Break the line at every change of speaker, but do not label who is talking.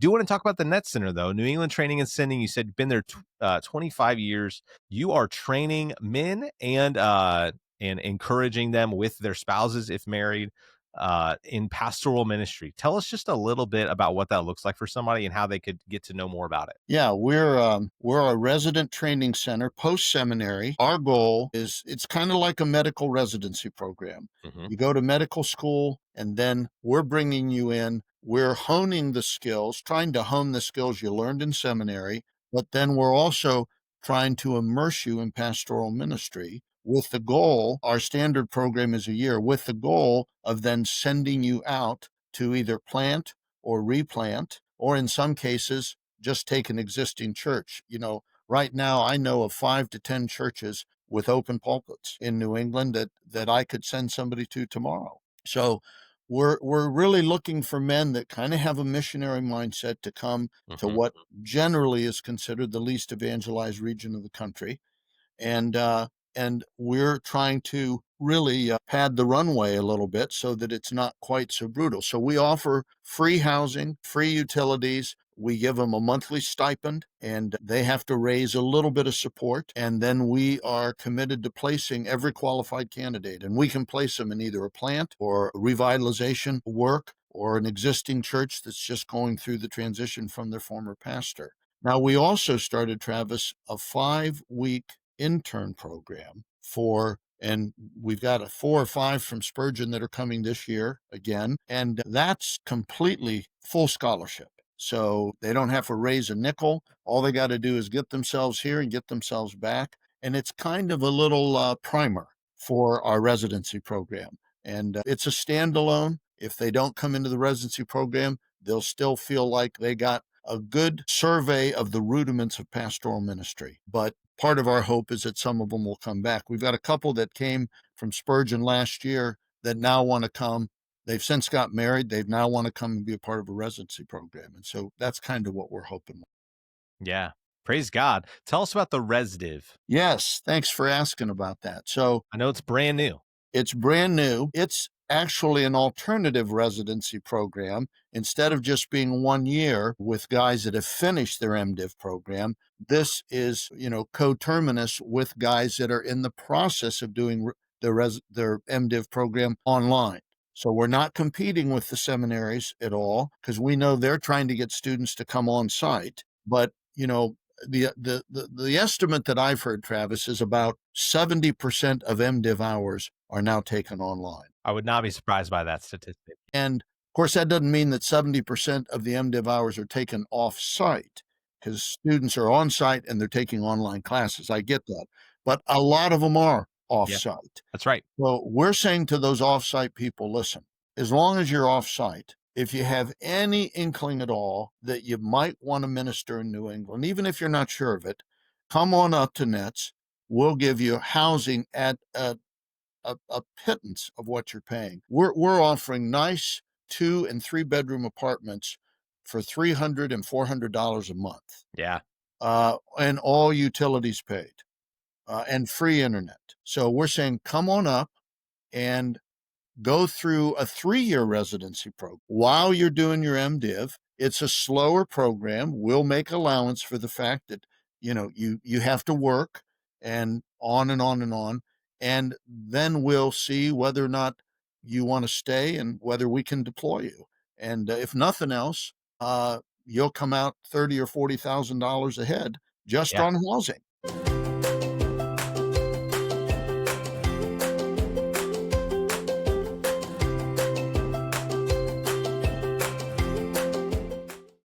Do want to talk about the Net Center, though. New England Training and Sending, you said you've been there 25 years. You are training men and encouraging them with their spouses, if married, in pastoral ministry. Tell us just a little bit about what that looks like for somebody and how they could get to know more about it.
Yeah, we're a resident training center, post seminary. Our goal is it's kind of like a medical residency program.
Hmm.
You go to medical school, and then we're bringing you in. We're honing the skills, trying to hone the skills you learned in seminary, but then we're also trying to immerse you in pastoral ministry with the goal. Our standard program is a year, with the goal of then sending you out to either plant or replant, or in some cases, just take an existing church. Right now I know of 5 to 10 churches with open pulpits in New England that I could send somebody to tomorrow. So we're really looking for men that kind of have a missionary mindset to come to
Hmm.
what generally is considered the least evangelized region of the country, and we're trying to really pad the runway a little bit so that it's not quite so brutal. So we offer free housing, free utilities. We give them a monthly stipend, and they have to raise a little bit of support. And then we are committed to placing every qualified candidate, and we can place them in either a plant or revitalization work or an existing church that's just going through the transition from their former pastor. Now, we also started, Travis, a 5-week intern program and we've got 4 or 5 from Spurgeon that are coming this year again, and that's completely full scholarship. So they don't have to raise a nickel. All they got to do is get themselves here and get themselves back. And it's kind of a little primer for our residency program. And it's a standalone. If they don't come into the residency program, they'll still feel like they got a good survey of the rudiments of pastoral ministry. But part of our hope is that some of them will come back. We've got a couple that came from Spurgeon last year that now want to come. They've since got married. They've now want to come and be a part of a residency program. And so that's kind of what we're hoping.
Yeah. Praise God. Tell us about the Resdiv.
Yes, thanks for asking about that. So
I know it's brand new.
it's brand new. It's actually an alternative residency program. Instead of just being 1 year with guys that have finished their MDiv program, this is, coterminous with guys that are in the process of doing their MDiv program online. So we're not competing with the seminaries at all, because we know they're trying to get students to come on site. But, the estimate that I've heard, Travis, is about 70% of MDiv hours are now taken online.
I would not be surprised by that statistic.
And of course, that doesn't mean that 70% of the MDiv hours are taken off site, because students are on site and they're taking online classes. I get that. But a lot of them are off
Yeah,
site.
that's right.
So we're saying to those off site people, listen, as long as you're off site, if you have any inkling at all that you might want to minister in New England, even if you're not sure of it, come on up to Nets. We'll give you housing at a pittance of what you're paying. We're offering nice 2 and 3 bedroom apartments for $300 and $400 a month,
Yeah.
and all utilities paid, and free internet. So we're saying, come on up and go through a 3-year residency program while you're doing your MDiv. It's a slower program. We'll make allowance for the fact that, you have to work, and on and on and on. And then we'll see whether or not you want to stay and whether we can deploy you. And if nothing else, you'll come out 30 or $40,000 ahead just
Yeah.
on housing.